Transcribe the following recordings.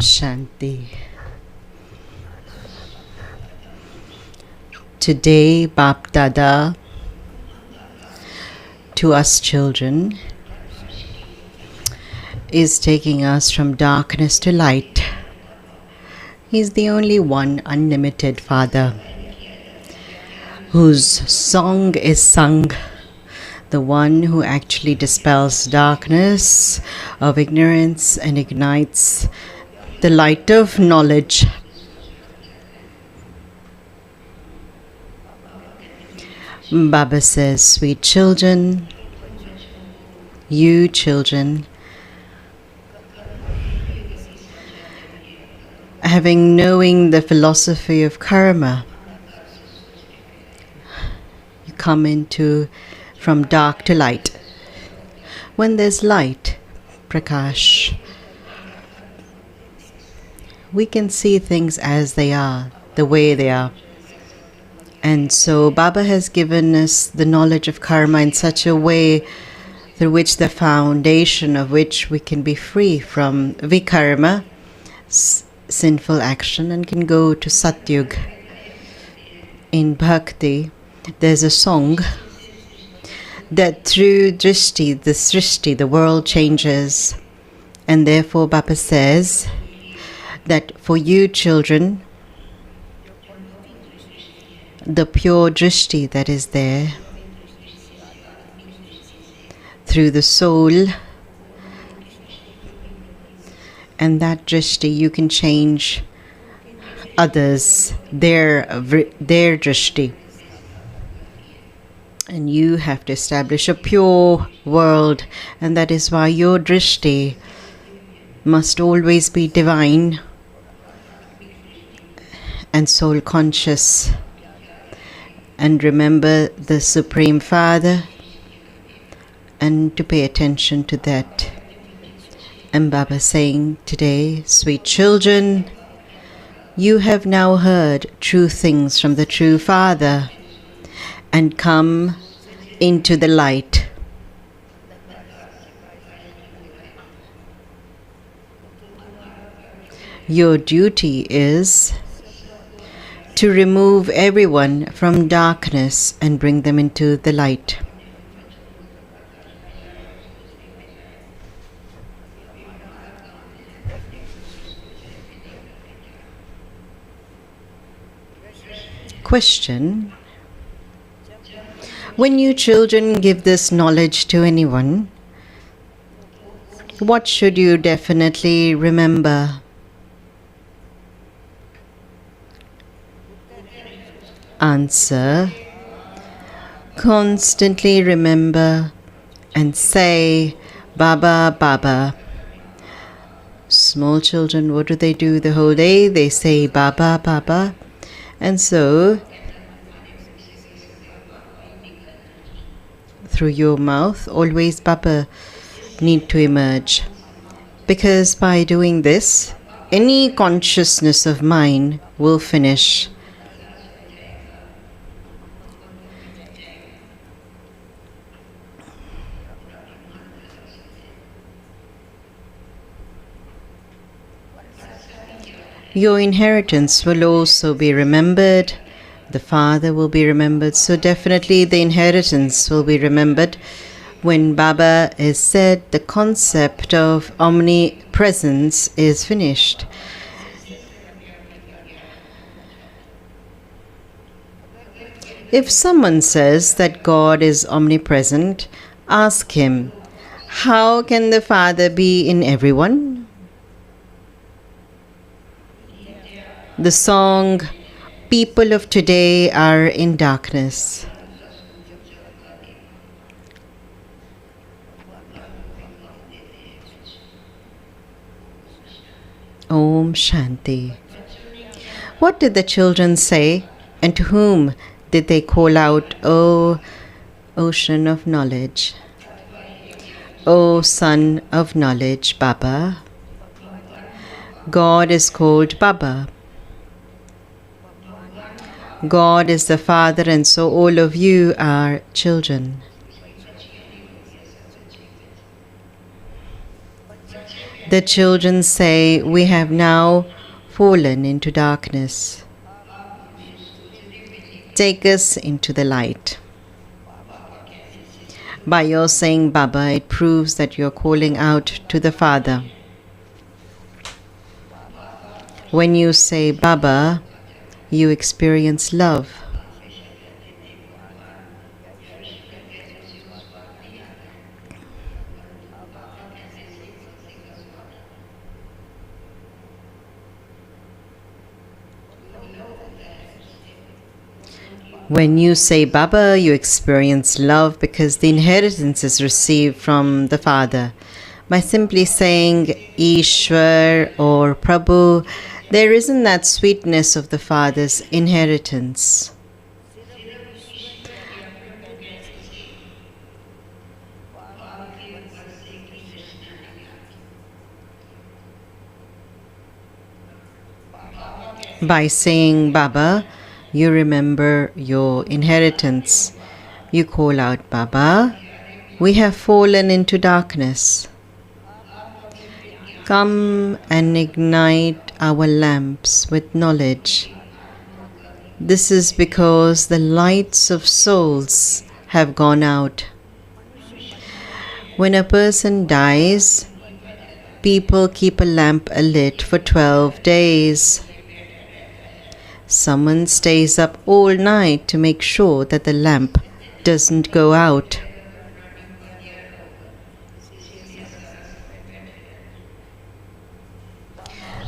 Shanti. Today, Bap Dada, to us children, is taking us from darkness to light. He's the only one unlimited Father whose song is sung, the one who actually dispels darkness of ignorance and ignites the light of knowledge. Baba says, sweet children, you children, knowing the philosophy of karma, you come from dark to light. When there's light, Prakash, we can see things as they are, the way they are. And so Baba has given us the knowledge of karma in such a way through which the foundation of which we can be free from vikarma, sinful action, and can go to Satyug. In Bhakti, there's a song that through drishti, the srishti, the world changes. And therefore Baba says that for you children, the pure drishti that is there, through the soul, and that drishti you can change others, their drishti. And you have to establish a pure world, and that is why your drishti must always be divine and soul conscious. And remember the Supreme Father, and to pay attention to that. And Baba saying today, sweet children, you have now heard true things from the true Father, and come into the light. Your duty is to remove everyone from darkness and bring them into the light. Question: when you children give this knowledge to anyone, what should you definitely remember? Answer: constantly remember and say, Baba, Baba. Small children, what do? The whole day? They say, Baba, Baba. And so, through your mouth, always Baba need to emerge. Because by doing this, any consciousness of mine will finish. Your inheritance will also be remembered. The Father will be remembered. So definitely the inheritance will be remembered. When Baba is said, the concept of omnipresence is finished. If someone says that God is omnipresent, ask him, how can the Father be in everyone? The song, people of today are in darkness. Om Shanti. What did the children say, and to whom did they call out, O ocean of knowledge, O son of knowledge, Baba? God is called Baba. God is the Father, and so all of you are children. The children say, "We have now fallen into darkness. Take us into the light." By your saying Baba, it proves that you're calling out to the Father. When you say Baba, you experience love. When you say Baba, you experience love because the inheritance is received from the Father. By simply saying Ishwar or Prabhu, there isn't that sweetness of the Father's inheritance. By saying Baba, you remember your inheritance. You call out, "Baba, we have fallen into darkness. Come and ignite our lamps with knowledge." This is because the lights of souls have gone out. When a person dies, people keep a lamp lit for 12 days. Someone stays up all night to make sure that the lamp doesn't go out.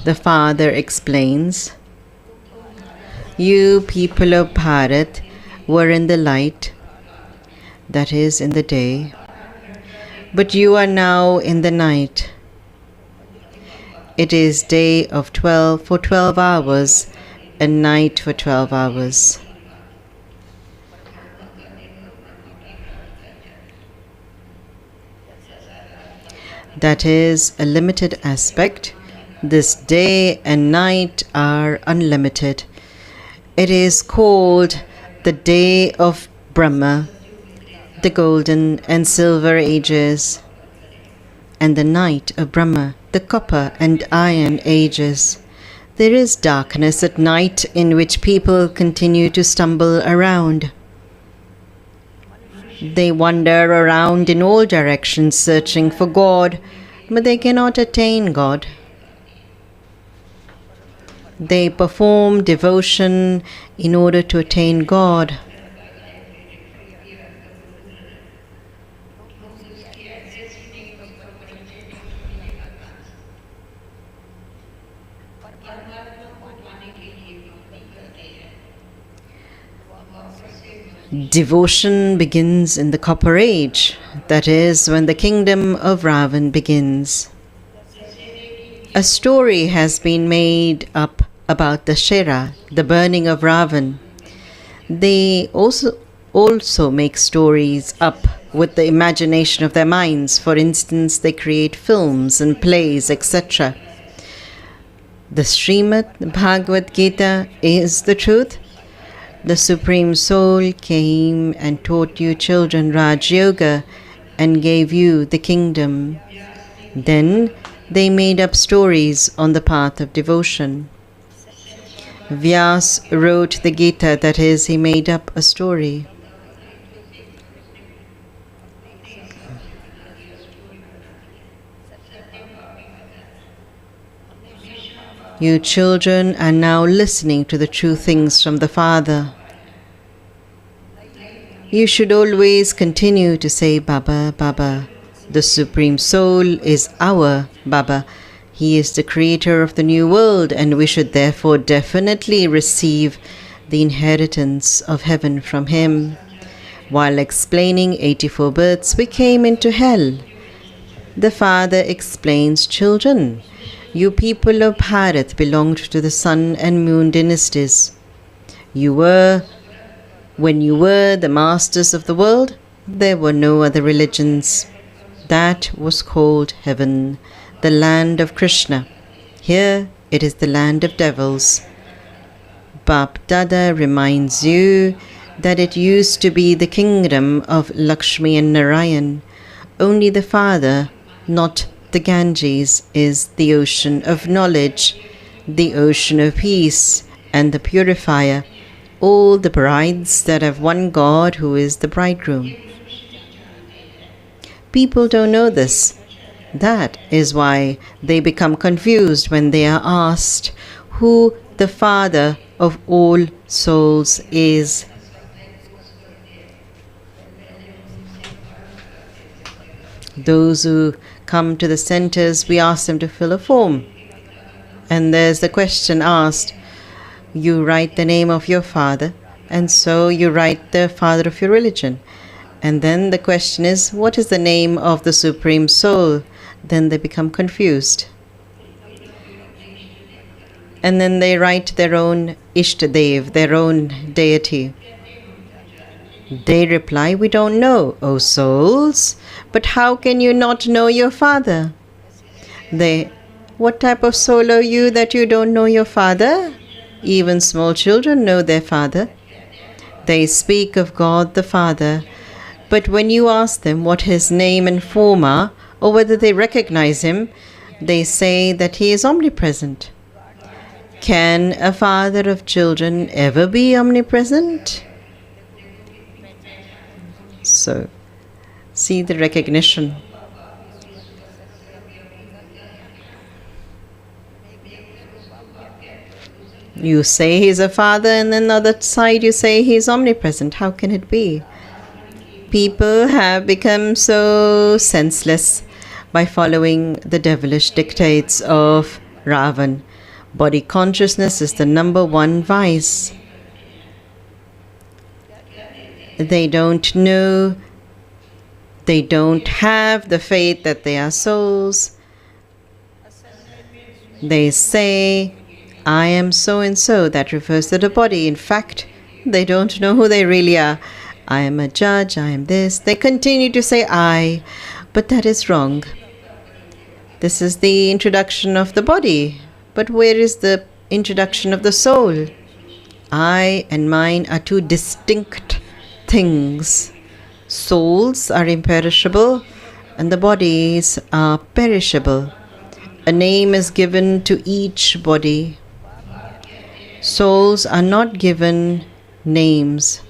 The Father explains, "You people of Bharat were in the light, that is, in the day, but you are now in the night. It is day of 12 for 12 hours and night for 12 hours. That is a limited aspect. This day and night are unlimited. It is called the day of Brahma, the golden and silver ages, and the night of Brahma, the copper and iron ages. There is darkness at night in which people continue to stumble around. They wander around in all directions searching for God, but they cannot attain God. They perform devotion in order to attain God. Devotion begins in the Copper Age, that is, when the kingdom of Ravan begins. A story has been made up about the Shera, the burning of Ravan. They also make stories up with the imagination of their minds. For instance, they create films and plays, etc. The Srimad Bhagavad Gita is the truth. The Supreme Soul came and taught you children Raj Yoga and gave you the kingdom. Then they made up stories on the path of devotion. Vyas wrote the Gita, that is, he made up a story. You children are now listening to the true things from the Father. You should always continue to say Baba, Baba. The Supreme Soul is our Baba. He is the creator of the new world, and we should therefore definitely receive the inheritance of heaven from him. While explaining 84 births, we came into hell. The Father explains, "Children, you people of Bharat belonged to the sun and moon dynasties. When you were the masters of the world, there were no other religions. That was called heaven, the land of Krishna. Here it is the land of devils." Bap Dada reminds you that it used to be the kingdom of Lakshmi and Narayan. Only the Father, not The Ganges is the ocean of knowledge, the ocean of peace, and the purifier, all the brides that have one God who is the bridegroom. People don't know this. That is why they become confused when they are asked who the Father of all souls is. Those who come to the centers, we ask them to fill a form. And there's the question asked, you write the name of your father, and so you write the father of your religion. And then the question is, what is the name of the Supreme Soul? Then they become confused. And then they write their own Ishtadev, their own deity. They reply, we don't know, O souls. But how can you not know your father? What type of soul are you that you don't know your father? Even small children know their father. They speak of God the Father. But when you ask them what his name and form are, or whether they recognize him, they say that he is omnipresent. Can a father of children ever be omnipresent? So, see the recognition. You say he's a father, and then on the other side you say he's omnipresent. How can it be? People have become so senseless by following the devilish dictates of Ravan. Body consciousness is the number one vice. They don't know, they don't have the faith that they are souls. They say, I am so and so, that refers to the body. In fact, they don't know who they really are. I am a judge, I am this. They continue to say I, but that is wrong. This is the introduction of the body. But where is the introduction of the soul? I and mine are two distinct things. Souls are imperishable and the bodies are perishable. A name is given to each body. Souls are not given names.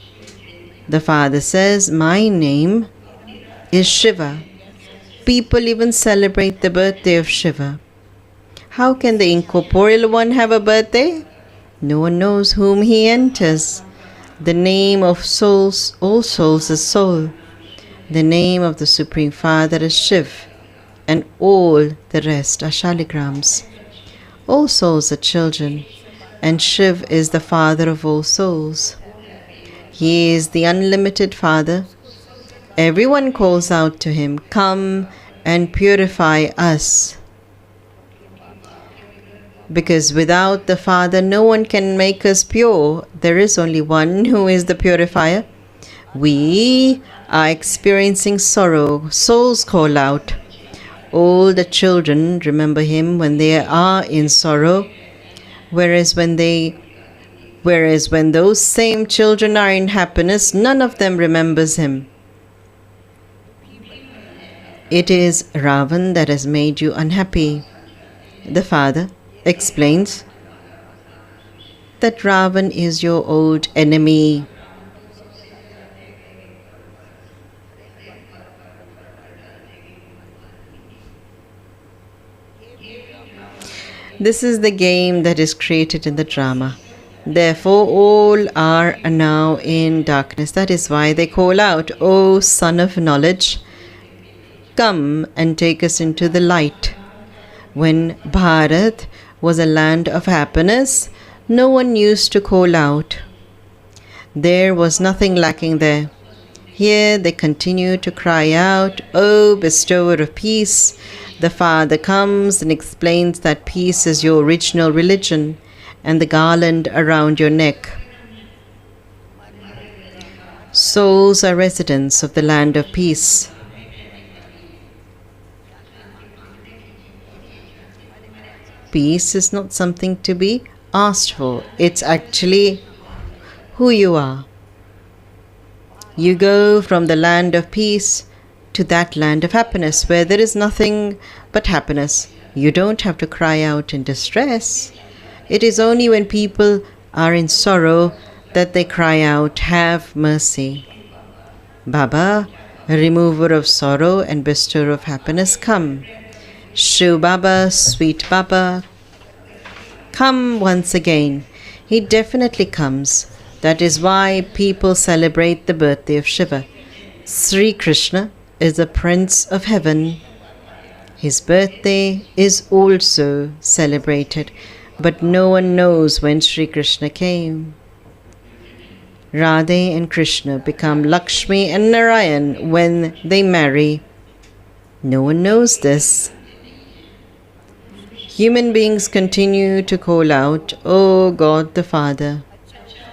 The Father says, my name is Shiva. People even celebrate the birthday of Shiva. How can the incorporeal one have a birthday? No one knows whom he enters. The name of souls, all souls is soul. The name of the Supreme Father is Shiv, and all the rest are shaligrams. All souls are children, and Shiv is the Father of all souls. He is the unlimited Father. Everyone calls out to him, come and purify us. Because without the Father, no one can make us pure. There is only one who is the purifier. We are experiencing sorrow. Souls call out. All the children remember him when they are in sorrow, whereas when those same children are in happiness, none of them remembers him. It is Ravan that has made you unhappy. The Father explains that Ravan is your old enemy. This is the game that is created in the drama. Therefore, all are now in darkness. That is why they call out, O Son of Knowledge, come and take us into the light. When Bharat was a land of happiness, no one used to call out. There was nothing lacking there. Here they continue to cry out, O bestower of peace. The Father comes and explains that peace is your original religion and the garland around your neck. Souls are residents of the land of peace. Peace is not something to be asked for. It's actually who you are. You go from the land of peace to to that land of happiness where there is nothing but happiness. You don't have to cry out in distress. It is only when people are in sorrow that they cry out, "Have mercy." Baba, remover of sorrow and bestower of happiness, come. Shiv Baba, sweet Baba, come once again. He definitely comes. That is why people celebrate the birthday of Shiva. Sri Krishna is the Prince of Heaven. His birthday is also celebrated, but no one knows when Sri Krishna came. Radhe and Krishna become Lakshmi and Narayan when they marry. No one knows this. Human beings continue to call out, "O God the Father."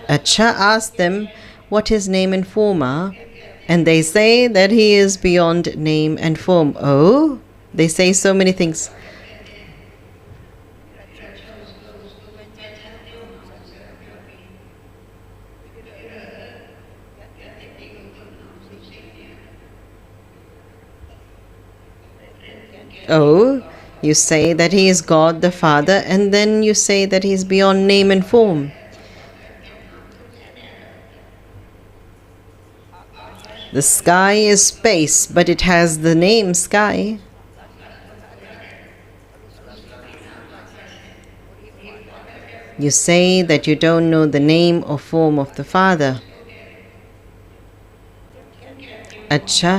Acha asks them what his name and form are, and they say that he is beyond name and form. Oh, they say so many things. Oh, you say that he is God the Father, and then you say that he is beyond name and form. The sky is space, but it has the name sky. You say that you don't know the name or form of the Father. Acha,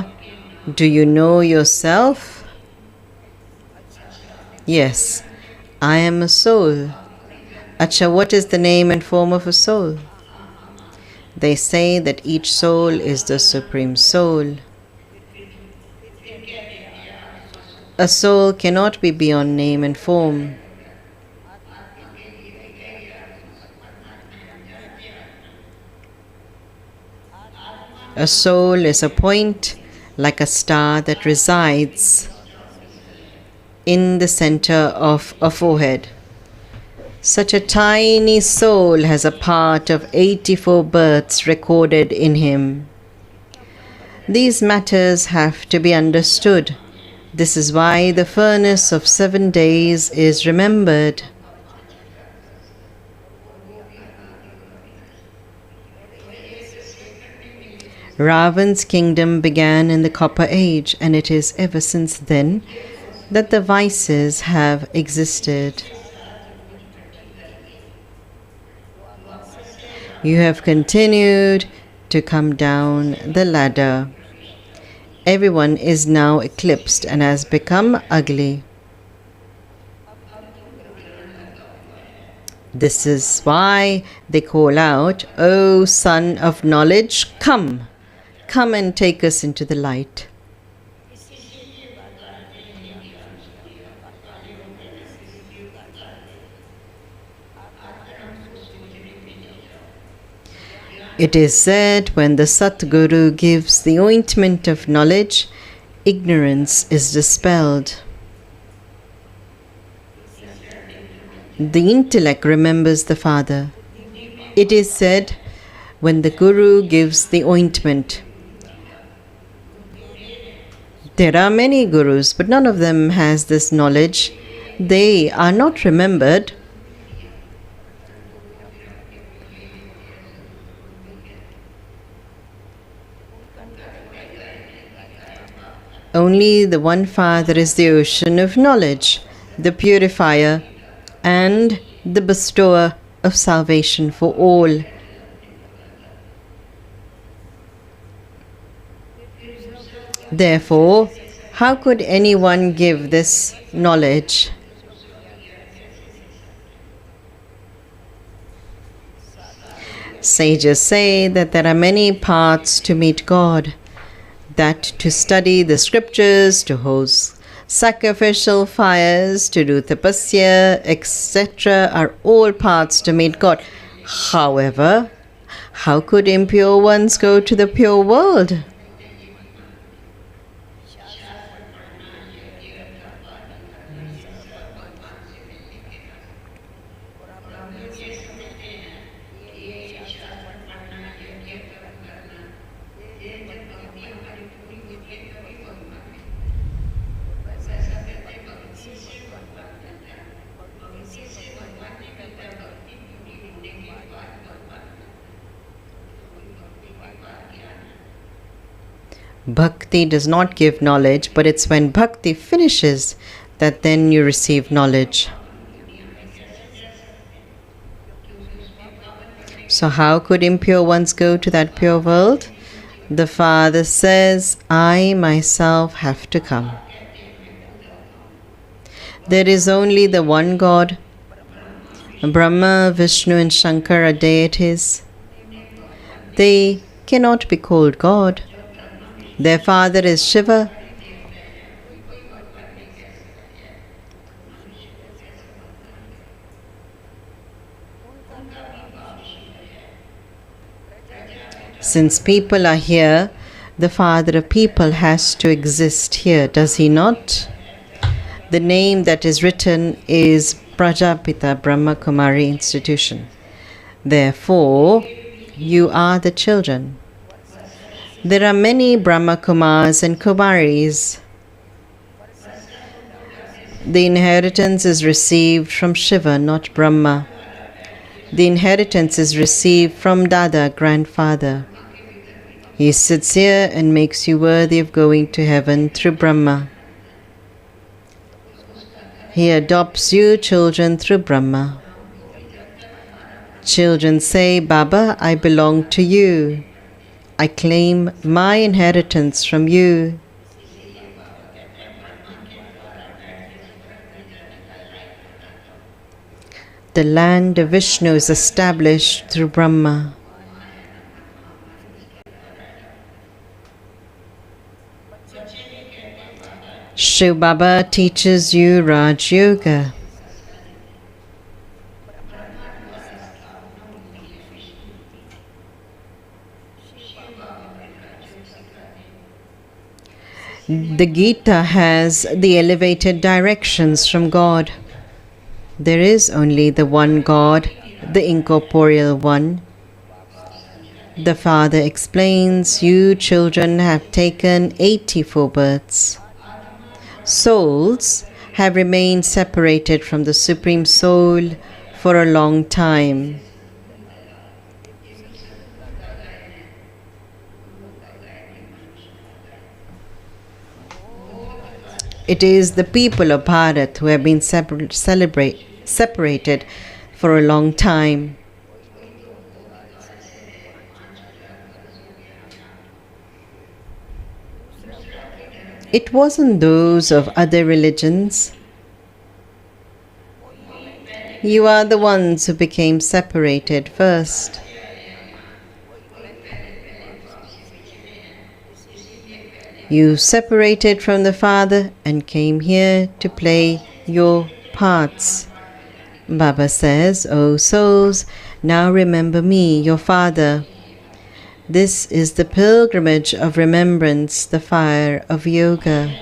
do you know yourself? Yes, I am a soul. Acha, what is the name and form of a soul? They say that each soul is the Supreme Soul. A soul cannot be beyond name and form. A soul is a point like a star that resides in the center of a forehead. Such a tiny soul has a part of 84 births recorded in him. These matters have to be understood. This is why the furnace of 7 days is remembered. Ravan's kingdom began in the Copper Age, and it is ever since then that the vices have existed. You have continued to come down the ladder. Everyone is now eclipsed and has become ugly. This is why they call out, "O Son of Knowledge, come! Come and take us into the light." It is said when the Satguru gives the ointment of knowledge, ignorance is dispelled. The intellect remembers the Father. It is said when the Guru gives the ointment. There are many Gurus, but none of them has this knowledge. They are not remembered. Only the one Father is the ocean of knowledge, the purifier, and the bestower of salvation for all. Therefore, how could anyone give this knowledge? Sages say that there are many paths to meet God, that to study the scriptures, to host sacrificial fires, to do tapasya, etc. are all paths to meet God. However, how could impure ones go to the pure world? Bhakti does not give knowledge, but it's when bhakti finishes that then you receive knowledge. So how could impure ones go to that pure world? The Father says, I myself have to come. There is only the one God. Brahma, Vishnu and Shankar are deities. They cannot be called God. Their father is Shiva. Since people are here, the father of people has to exist here, does he not? The name that is written is Prajapita Brahma Kumari Institution. Therefore, you are the children. There are many Brahma Kumars and Kumaris. The inheritance is received from Shiva, not Brahma. The inheritance is received from Dada, grandfather. He sits here and makes you worthy of going to heaven through Brahma. He adopts you children through Brahma. Children say, Baba, I belong to you. I claim my inheritance from you. The land of Vishnu is established through Brahma. Shiv Baba teaches you Raj Yoga. The Gita has the elevated directions from God. There is only the one God, the incorporeal one. The Father explains, you children have taken 84 births. Souls have remained separated from the Supreme Soul for a long time. It is the people of Bharat who have been separated for a long time. It wasn't those of other religions. You are the ones who became separated first. You separated from the Father and came here to play your parts. Baba says, O souls, now remember me, your Father. This is the pilgrimage of remembrance, the fire of yoga.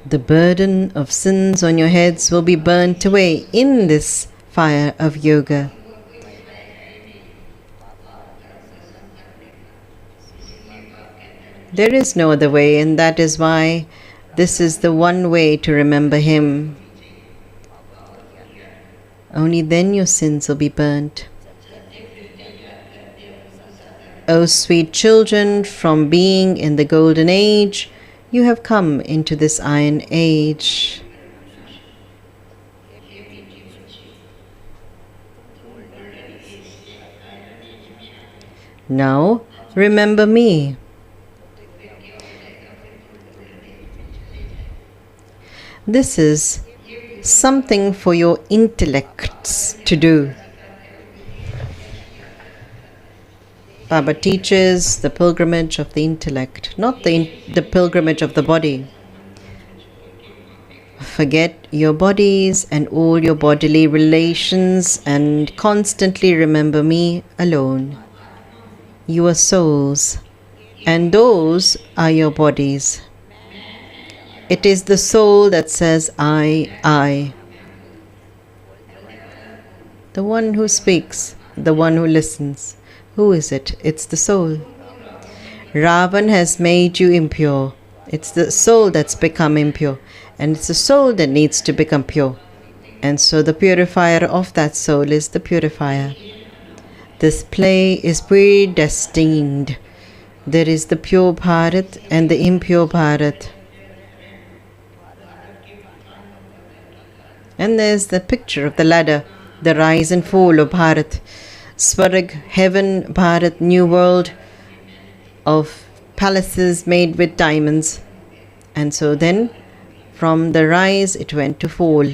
The burden of sins on your heads will be burnt away in this fire of yoga. There is no other way, and that is why this is the one way to remember Him. Only then your sins will be burnt. O sweet children, from being in the golden age, you have come into this iron age. Now, remember me. This is something for your intellects to do. Baba teaches the pilgrimage of the intellect, not the pilgrimage of the body. Forget your bodies and all your bodily relations and constantly remember me alone. You are souls, and those are your bodies. It is the soul that says, I. The one who speaks, the one who listens. Who is it? It's the soul. Ravan has made you impure, It's the soul that's become impure, and it's the soul that needs to become pure. And so the purifier of that soul is the purifier. This play is predestined. There is the pure Bharat and the impure Bharat. And there's the picture of the ladder, the rise and fall of Bharat. Swarg, heaven, Bharat, new world of palaces made with diamonds. And so then, from the rise, it went to fall.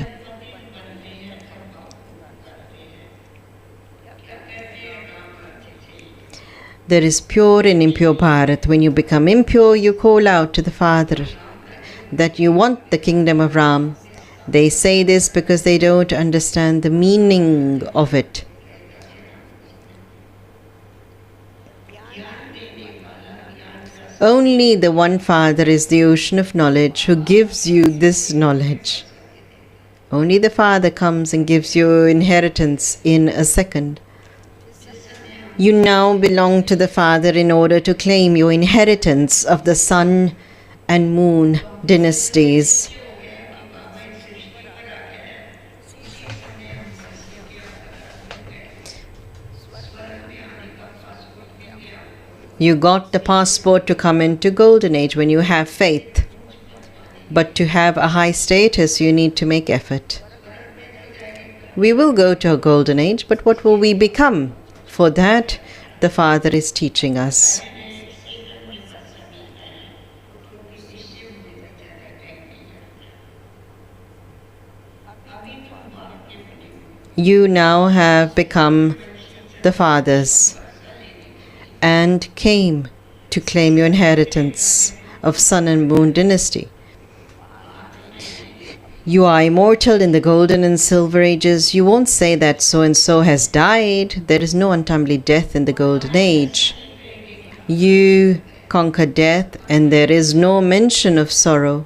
There is pure and impure Bharat. When you become impure, you call out to the Father that you want the kingdom of Ram. They say this because they don't understand the meaning of it. Only the one Father is the ocean of knowledge who gives you this knowledge. Only the Father comes and gives you inheritance in a second. You now belong to the Father in order to claim your inheritance of the sun and moon dynasties. You got the passport to come into Golden Age when you have faith. But to have a high status, you need to make effort. We will go to a Golden Age, but what will we become? For that, the Father is teaching us. You now have become the Fathers and came to claim your inheritance of Sun and Moon dynasty. You are immortal in the Golden and Silver Ages. You won't say that so-and-so has died. There is no untimely death in the Golden Age. You conquer death and there is no mention of sorrow.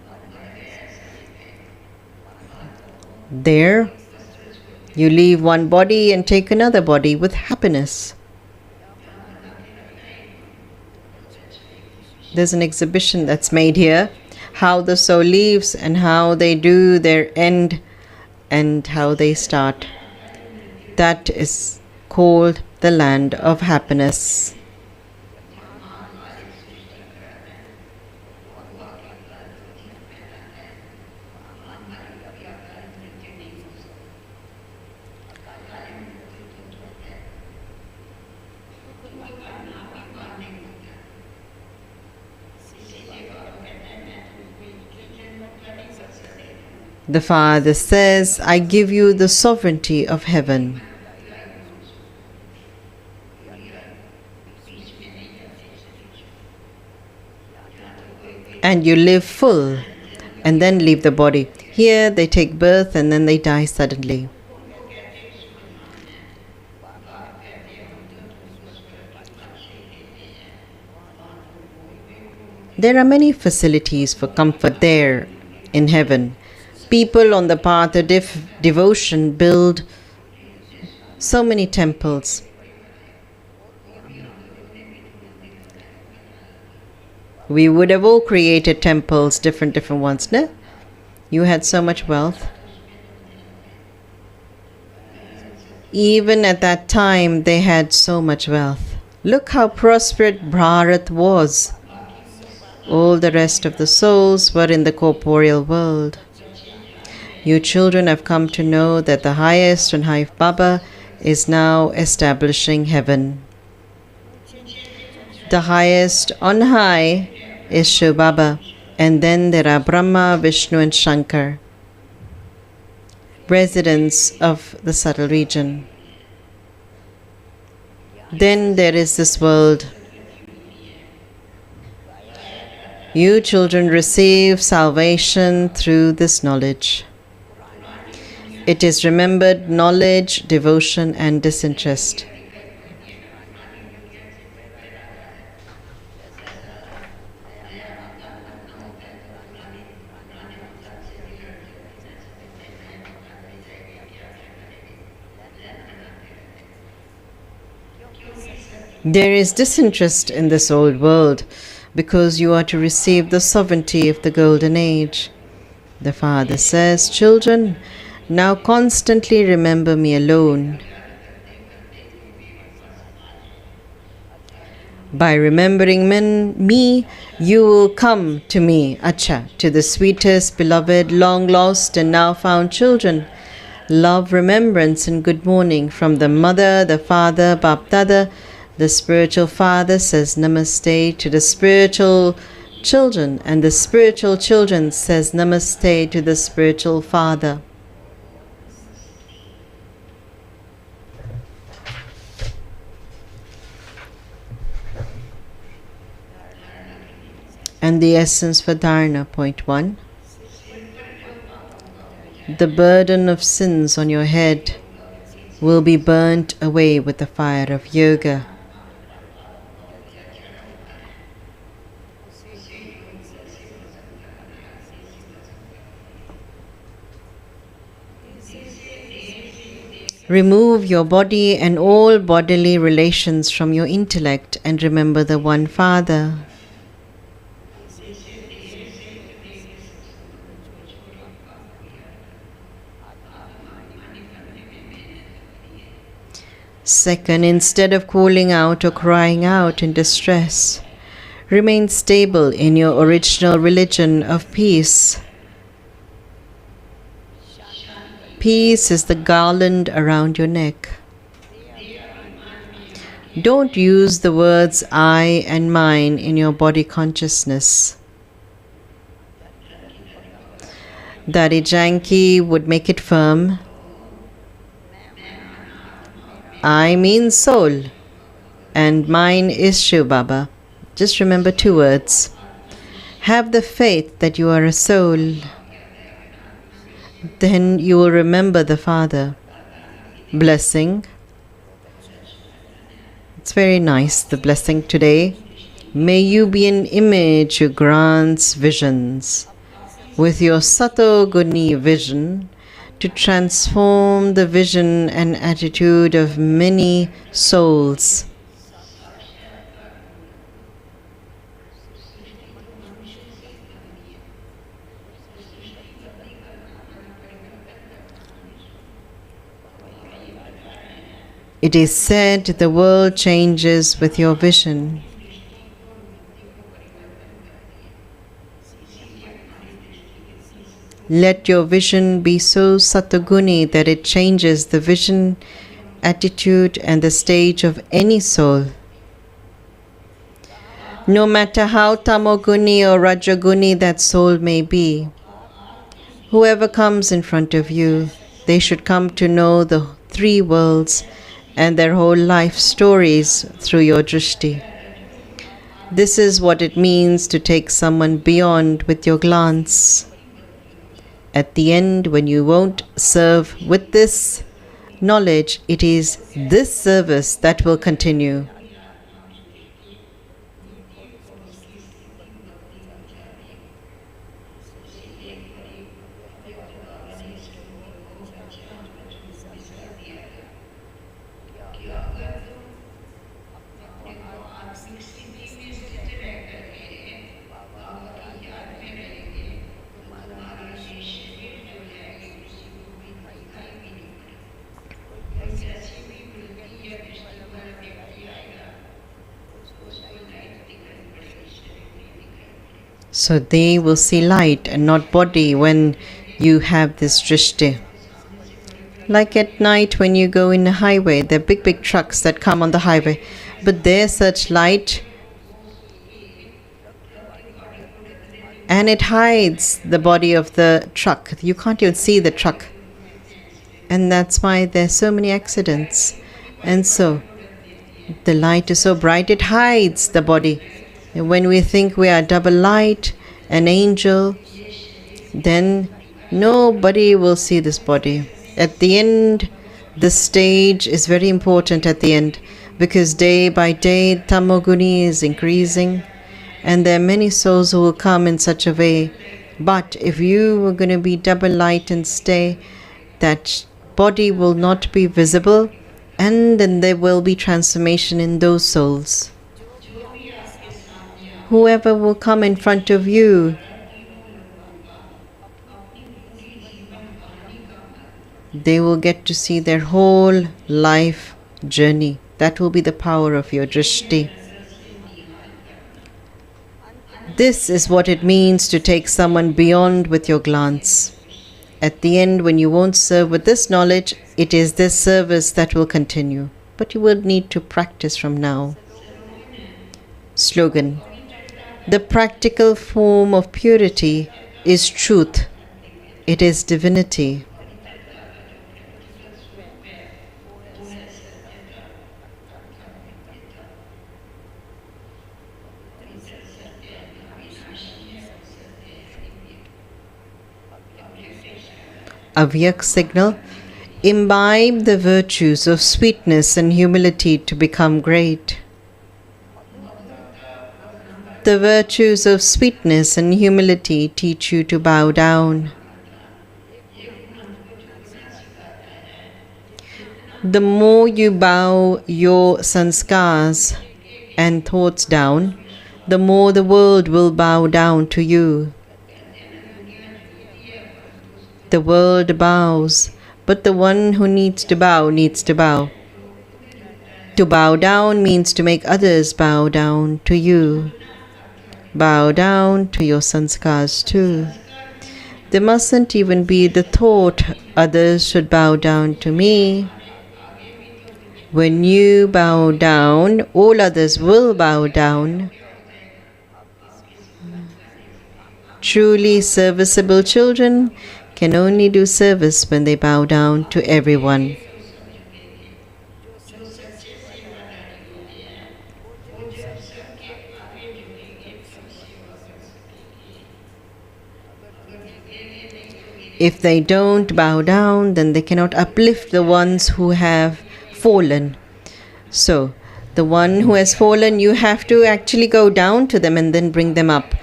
There, you leave one body and take another body with happiness. There's an exhibition that's made here, how the soul leaves and how they do their end and how they start. That is called the land of happiness. The Father says, I give you the sovereignty of heaven. And you live full and then leave the body. Here they take birth and then they die suddenly. There are many facilities for comfort there in heaven. People on the path of devotion build so many temples. We would have all created temples, different ones, no? You had so much wealth. Even at that time, they had so much wealth. Look how prosperous Bharat was. All the rest of the souls were in the corporeal world. You children have come to know that the highest and high Baba is now establishing heaven. The highest on high is Shiv Baba, and then there are Brahma, Vishnu and Shankar, residents of the subtle region. Then there is this world. You children receive salvation through this knowledge. It is remembered knowledge, devotion and disinterest. There is disinterest in this old world, because you are to receive the sovereignty of the golden age. The Father says, children, now constantly remember me alone. By remembering me, you will come to me, Acha, to the sweetest, beloved, long lost and now found children. Love, remembrance, and good morning from the mother, the father, Bap Dada. The spiritual father says namaste to the spiritual children, and the spiritual children says namaste to the spiritual father. And the essence for Dharana, point 1. The burden of sins on your head will be burnt away with the fire of yoga. Remove your body and all bodily relations from your intellect and remember the one Father. Second, instead of calling out or crying out in distress, remain stable in your original religion of peace. Peace is the garland around your neck. Don't use the words I and mine in your body consciousness. Daddy Janki would make it firm. I means soul, and mine is Shiv Baba. Just remember 2 words. Have the faith that you are a soul. Then you will remember the Father. Blessing. It's very nice, the blessing today. May you be an image who grants visions. With your Sato Guni vision, to transform the vision and attitude of many souls. It is said the world changes with your vision. Let your vision be so satoguni that it changes the vision, attitude, and the stage of any soul. No matter how tamoguni or rajaguni that soul may be, whoever comes in front of you, they should come to know the 3 worlds and their whole life stories through your drishti. This is what it means to take someone beyond with your glance. At the end, when you won't serve with this knowledge, it is this service that will continue. So they will see light and not body when you have this drishti. Like at night when you go in a highway, there are big trucks that come on the highway, but there's such light and it hides the body of the truck. You can't even see the truck. And that's why there's so many accidents. And so the light is so bright, it hides the body. And when we think we are double light, an angel, then nobody will see this body. At the end, the stage is very important at the end, because day by day, tamoguni is increasing, and there are many souls who will come in such a way. But if you are going to be double light and stay, that body will not be visible, and then there will be transformation in those souls. whoever will come in front of you, they will get to see their whole life journey. That will be the power of your drishti. This is what it means to take someone beyond with your glance. At the end, when you won't serve with this knowledge, it is this service that will continue. But you will need to practice from now. Slogan. The practical form of purity is truth. It is divinity. Avyak signal. Imbibe the virtues of sweetness and humility to become great. The virtues of sweetness and humility teach you to bow down. The more you bow your sanskars and thoughts down, the more the world will bow down to you. The world bows, but the one who needs to bow needs to bow. To bow down means to make others bow down to you. Bow down to your sanskars too. There mustn't even be the thought others should bow down to me. When you bow down, all others will bow down. Truly serviceable children can only do service when they bow down to everyone. If they don't bow down, then they cannot uplift the ones who have fallen. So, the one who has fallen, you have to actually go down to them and then bring them up.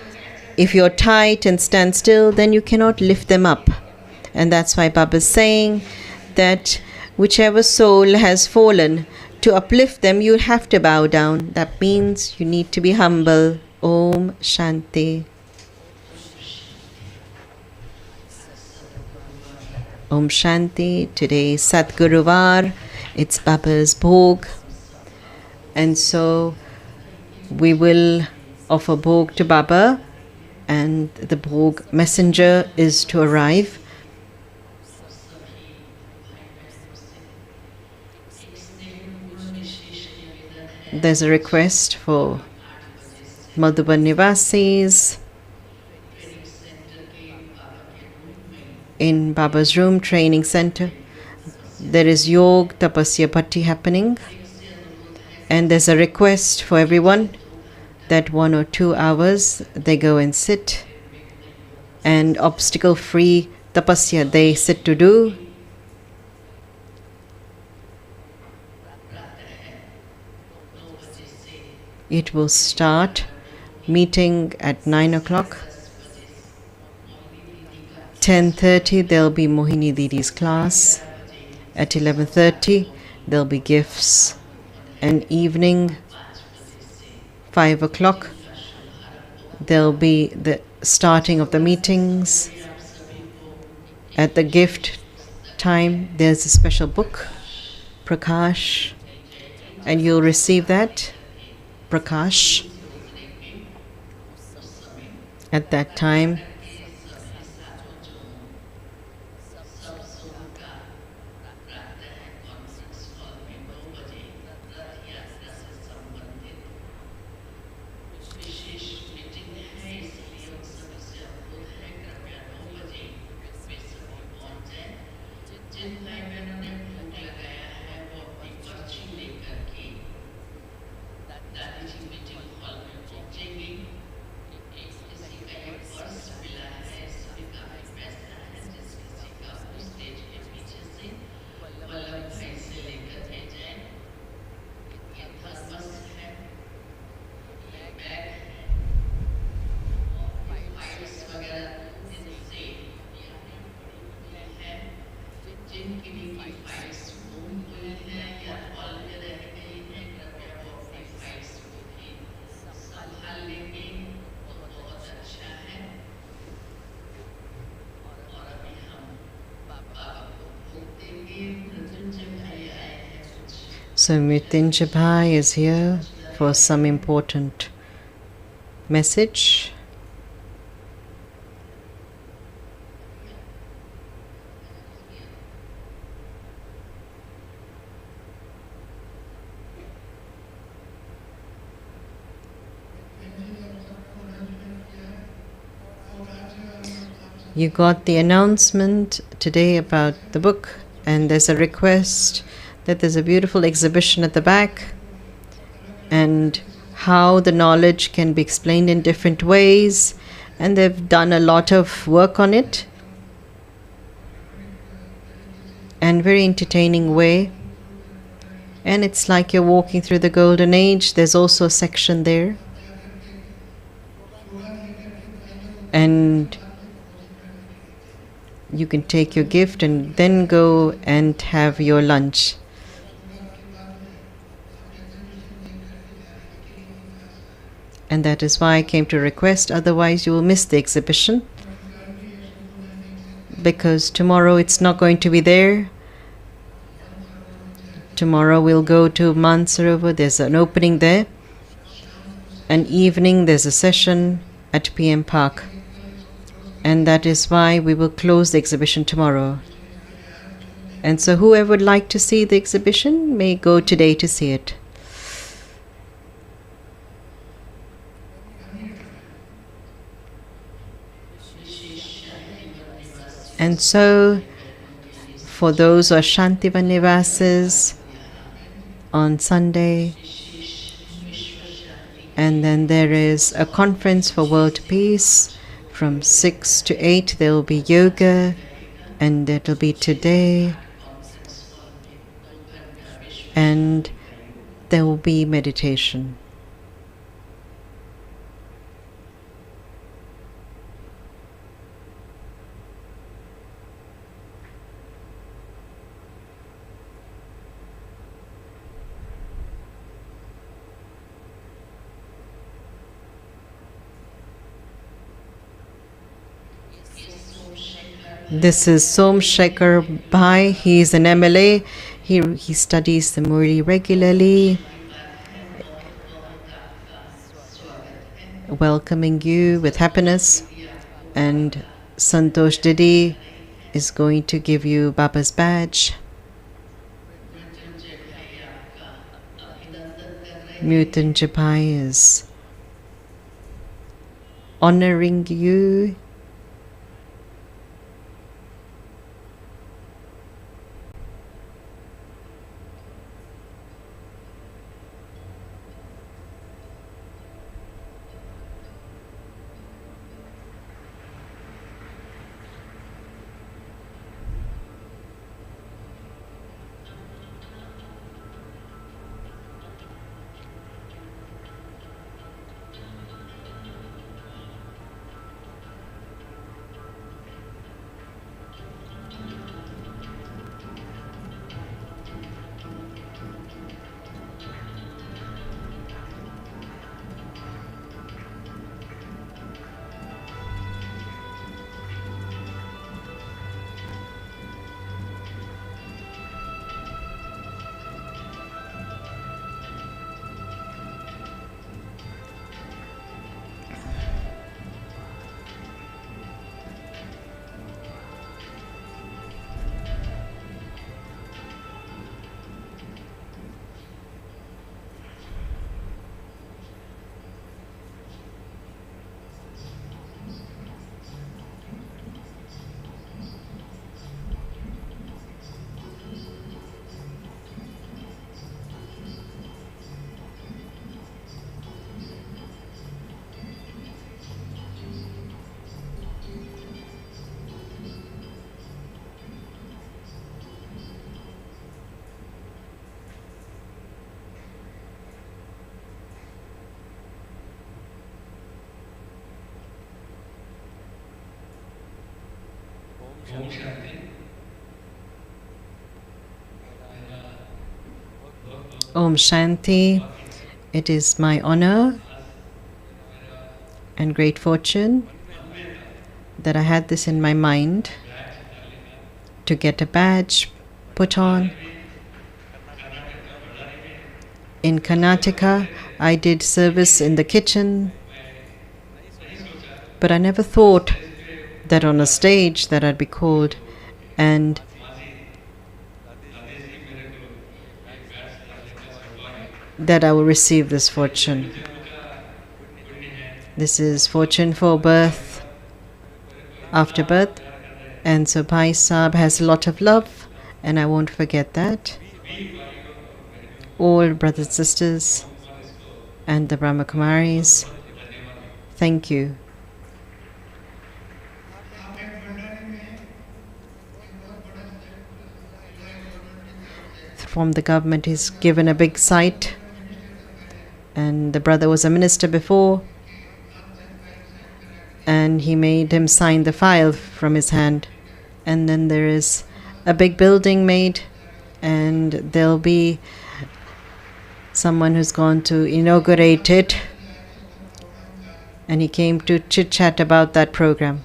If you're tight and stand still, then you cannot lift them up. And that's why Baba is saying that whichever soul has fallen, to uplift them, you have to bow down. That means you need to be humble. Om Shanti. Om Shanti. Today is Satguru Var. It's Baba's Bhog. And so we will offer Bhog to Baba, and the Bhog messenger is to arrive. There's a request for Madhuban Nivasis in Baba's room, training center. There is Yog Tapasya Bhatti happening, and there's a request for everyone that 1 or 2 hours they go and sit, and obstacle-free tapasya they sit to do. It will start meeting at 9 o'clock. 10:30 there'll be Mohini Didi's class. At 11:30 there'll be gifts. And evening 5 o'clock there'll be the starting of the meetings. At the gift time there's a special book, Prakash, and you'll receive that Prakash at that time. So Mrityunjay Bhai is here for some important message. You got the announcement today about the book, and there's a request that there's a beautiful exhibition at the back, and how the knowledge can be explained in different ways, and they've done a lot of work on it, and very entertaining way. And it's like you're walking through the golden age. There's also a section there, and you can take your gift and then go and have your lunch. And that is why I came to request, otherwise you will miss the exhibition. Because tomorrow it's not going to be there. Tomorrow we'll go to Mansarovar, there's an opening there. And evening there's a session at PM Park. And that is why we will close the exhibition tomorrow. And so whoever would like to see the exhibition may go today to see it. And so, for those who are Shantivan Nivasis on Sunday, and then there is a conference for world peace. From 6 to 8 there will be yoga, and that will be today, and there will be meditation. This is Somshekar Bhai. He is an MLA. He studies the Murli regularly. Welcoming you with happiness. And Santosh Didi is going to give you Baba's badge. Mrityunjay Bhai is honoring you. Om Shanti. It is my honor and great fortune that I had this in my mind to get a badge put on. In Karnataka, I did service in the kitchen, but I never thought that on a stage that I'd be called and that I will receive this fortune. This is fortune for birth, after birth, and so Bhai Sahib has a lot of love, and I won't forget that. All brothers and sisters and the Brahma Kumaris, thank you. From the government, he's given a big site, and the brother was a minister before, and he made him sign the file from his hand. And then there is a big building made, and there'll be someone who's going to inaugurate it, and he came to chit chat about that program,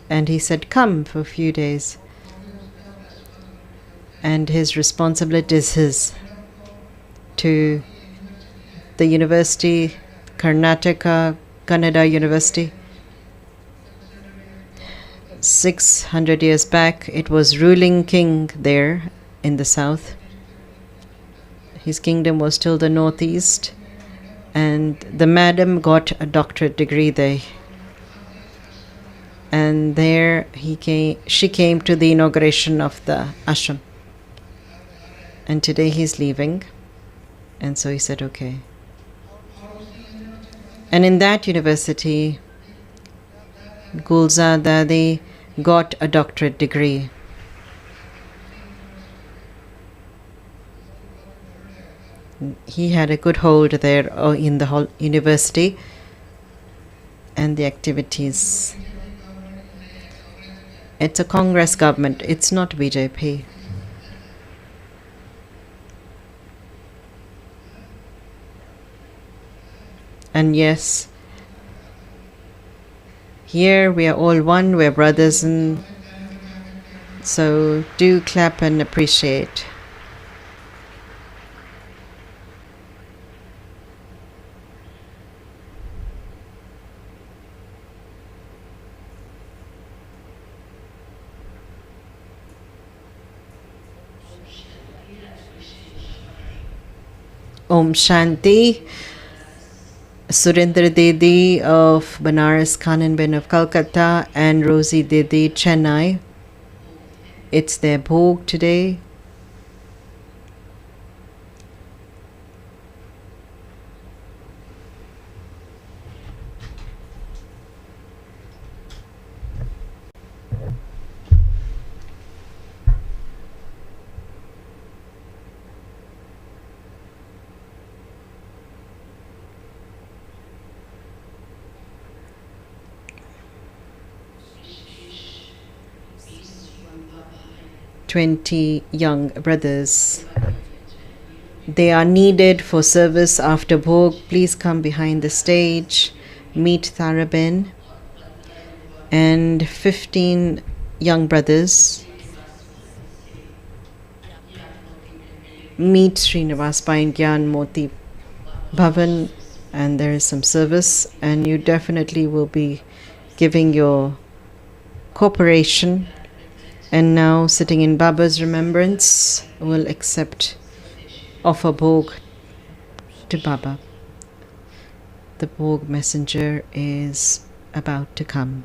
and he said come for a few days, and his responsibility is his to the university, Karnataka Kannada University. 600 years back, it was ruling king there in the south. His kingdom was till the northeast, and the madam got a doctorate degree there. And there she came to the inauguration of the ashram. And today he's leaving, and so he said, okay. And in that university, Gulzar Dadi got a doctorate degree. He had a good hold there in the whole university and the activities. It's a Congress government, it's not BJP. And yes, here we are all one, we're brothers, and so do clap and appreciate. Om Shanti. Surendra Didi of Banaras, Kananben of Calcutta, and Rosie Didi, Chennai. It's their bhog today. Young brothers. They are needed for service after bhog. Please come behind the stage. Meet Taraben and 15 young brothers. Meet Srinivas Pai in Gyan Moti Bhavan, and there is some service, and you definitely will be giving your cooperation. And now, sitting in Baba's remembrance, will offer bhog to Baba. The bhog messenger is about to come.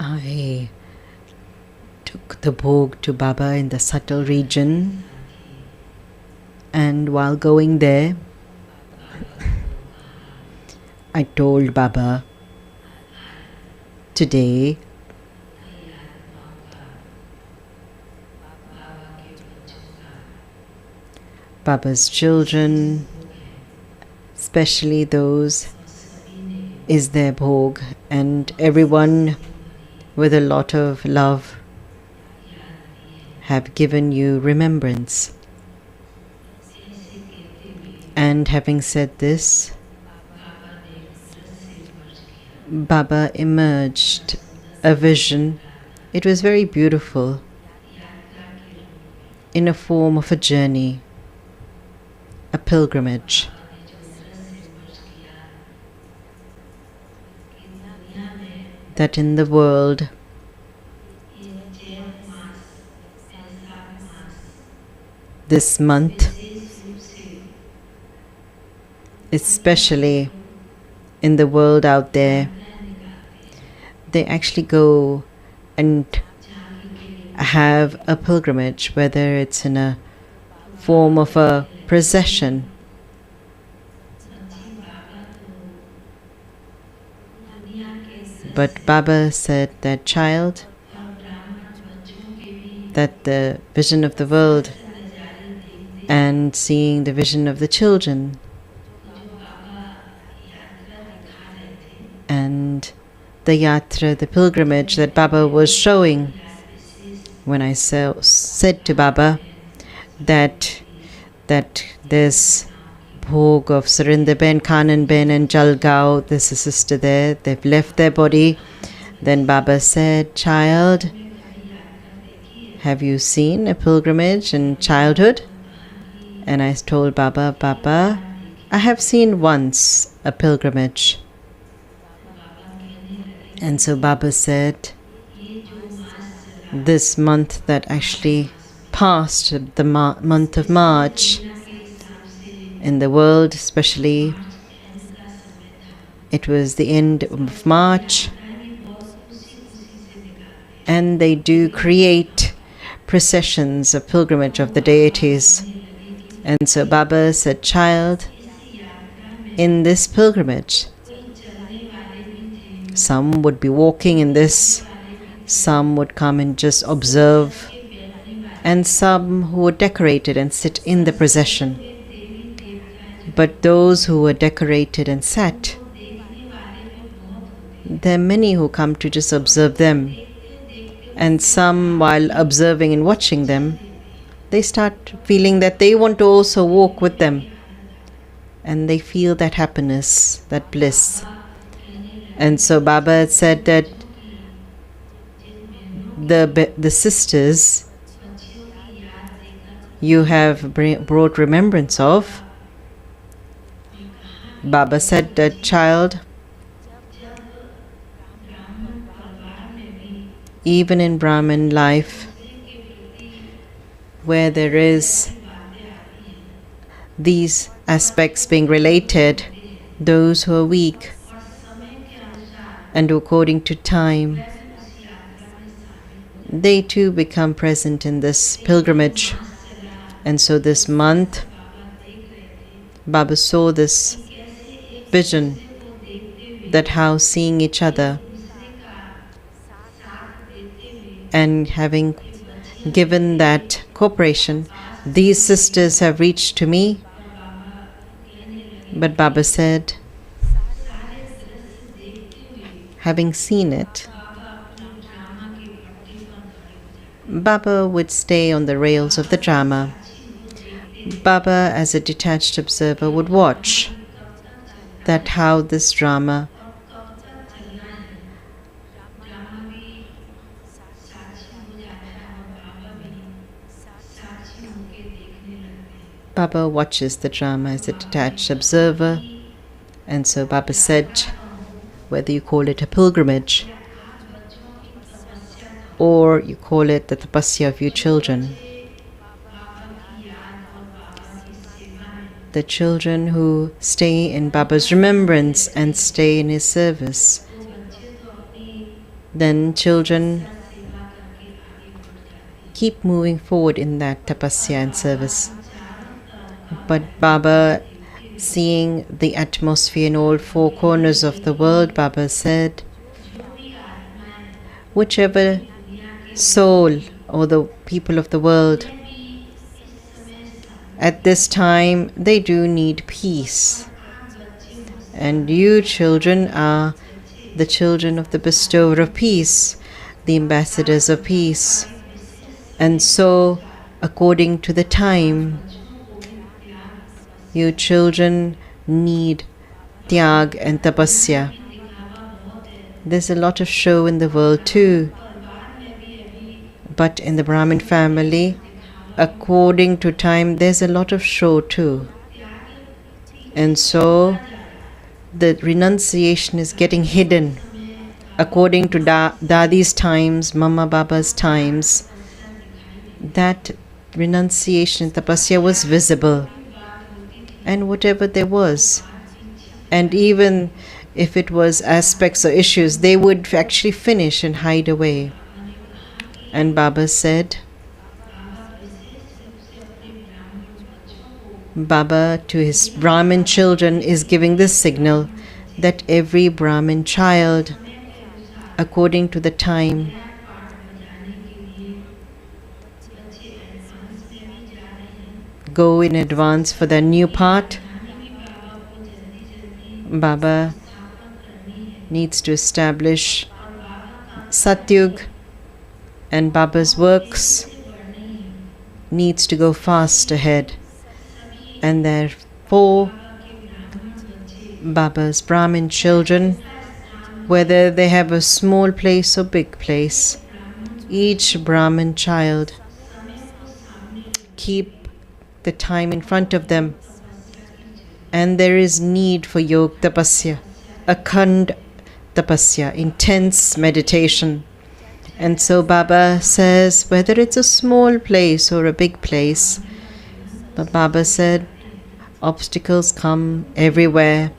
I took the bhog to Baba in the subtle region, and while going there, I told Baba, today Baba's children, especially those, is their bhog, and everyone with a lot of love have given you remembrance. And having said this, Baba emerged a vision. It was very beautiful, in a form of a journey, a pilgrimage. That in the world, this month, especially in the world out there, they actually go and have a pilgrimage, whether it's in a form of a procession. But Baba said that, child, that the vision of the world and seeing the vision of the children and the yatra, the pilgrimage that Baba was showing. When I said to Baba that there's bhog of Surinder Ben, Kanan Ben and Jalgaon, there's a sister there, they've left their body. Then Baba said, child, have you seen a pilgrimage in childhood? And I told Baba, Baba, I have seen once a pilgrimage. And so Baba said, this month that actually passed, the month of March, in the world especially, it was the end of March, and they do create processions of pilgrimage of the deities. And so Baba said, child, in this pilgrimage, some would be walking in this, some would come and just observe, and some who were decorated and sit in the procession. But those who were decorated and sat, there are many who come to just observe them. And some, while observing and watching them, they start feeling that they want to also walk with them. And they feel that happiness, that bliss. And so Baba said that the sisters you have brought remembrance of, Baba said that, child, even in Brahmin life, where there is these aspects being related, those who are weak and according to time, they too become present in this pilgrimage. And so this month, Baba saw this vision, that how seeing each other and having given that cooperation, these sisters have reached to me. But Baba said, having seen it, Baba would stay on the rails of the drama. Baba, as a detached observer, would watch that how this drama Baba watches the drama as a detached observer. And so Baba said, whether you call it a pilgrimage or you call it the tapasya of your children, the children who stay in Baba's remembrance and stay in his service, then children keep moving forward in that tapasya and service. But Baba, seeing the atmosphere in all four corners of the world, Baba said, whichever soul or the people of the world at this time, they do need peace. And you children are the children of the bestower of peace, the ambassadors of peace. And so, according to the time, you children need tyag and tapasya. There's a lot of show in the world too. But in the Brahmin family, according to time, there's a lot of show too. And so, the renunciation is getting hidden. According to Dadi's times, Mama Baba's times, that renunciation, tapasya was visible. And whatever there was, and even if it was aspects or issues, they would actually finish and hide away. And Baba said, Baba to his Brahmin children is giving this signal that every Brahmin child, according to the time, go in advance for their new part. Baba needs to establish Satyug, and Baba's works needs to go fast ahead. And therefore, Baba's Brahmin children, whether they have a small place or big place, each Brahmin child, keep the time in front of them. And there is need for yog tapasya, akhand tapasya, intense meditation. And so Baba says, whether it's a small place or a big place, but Baba said, obstacles come everywhere.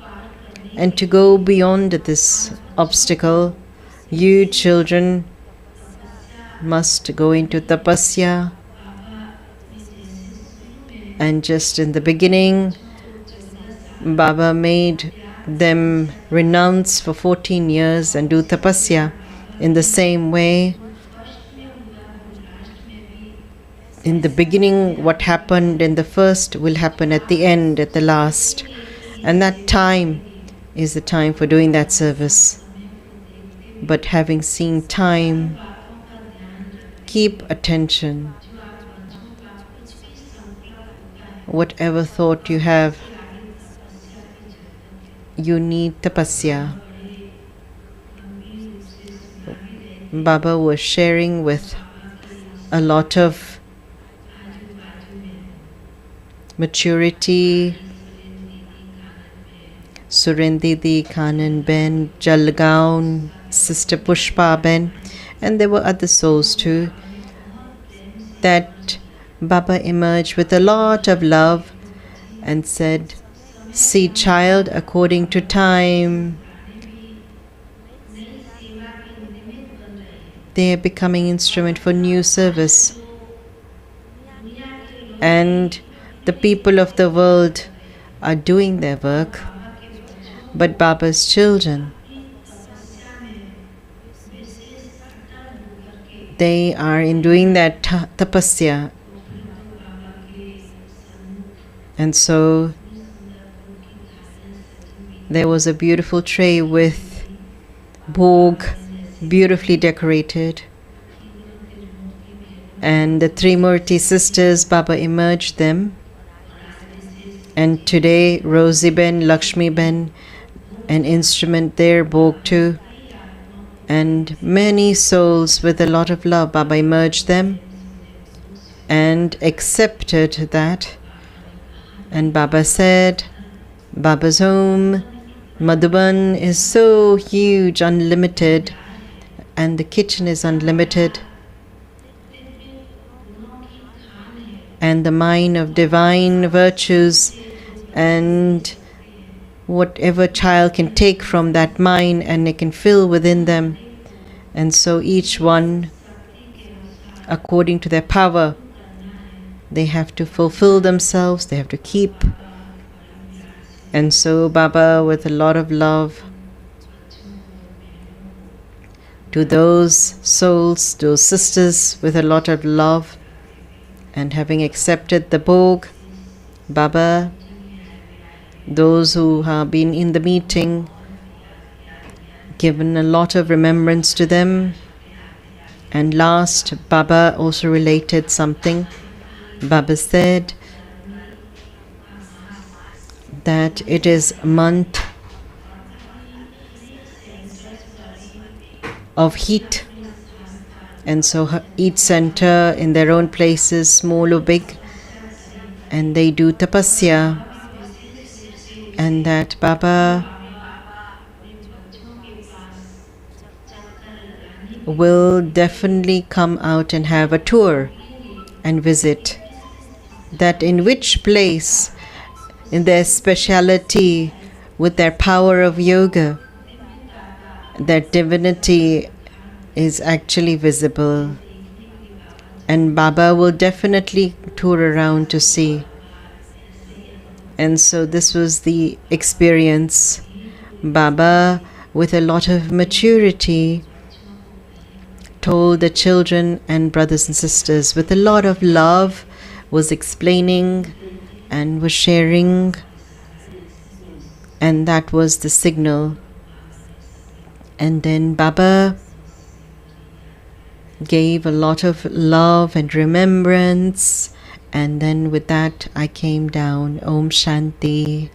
And to go beyond this obstacle, you children must go into tapasya. And just in the beginning, Baba made them renounce for 14 years and do tapasya. In the same way, in the beginning, what happened in the first will happen at the end, at the last. And that time is the time for doing that service. But having seen time, keep attention. Whatever thought you have, you need tapasya. Baba was sharing with a lot of maturity, Surendidi, Kanan Ben, Jalgaon, Sister Pushpa Ben, and there were other souls too, that Baba emerged with a lot of love and said, see child, according to time, they are becoming instrument for new service. And the people of the world are doing their work, but Baba's children, they are in doing that tapasya. And so there was a beautiful tray with bhog, beautifully decorated. And the Trimurti sisters, Baba emerged them. And today, Rosie Ben, Lakshmi Ben, an instrument there, bhog too. And many souls with a lot of love, Baba emerged them and accepted that. And Baba said, Baba's home, Madhuban, is so huge, unlimited, and the kitchen is unlimited. And the mine of divine virtues, and whatever child can take from that mine and it can fill within them. And so each one, according to their power, they have to fulfill themselves, they have to keep. And so Baba, with a lot of love to those souls, those sisters, with a lot of love, and having accepted the bhog, Baba, those who have been in the meeting, given a lot of remembrance to them. And last, Baba also related something. Baba said that it is a month of heat, and so each center in their own places, small or big, and they do tapasya, and that Baba will definitely come out and have a tour and visit, that in which place, in their speciality, with their power of yoga, that divinity is actually visible. And Baba will definitely tour around to see. And so this was the experience. Baba, with a lot of maturity, told the children and brothers and sisters, with a lot of love, was explaining and was sharing. And that was the signal. And then Baba gave a lot of love and remembrance, and then with that I came down. Om Shanti.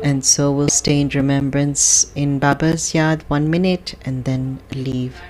And so we'll stay in remembrance in Baba's yard 1 minute and then leave.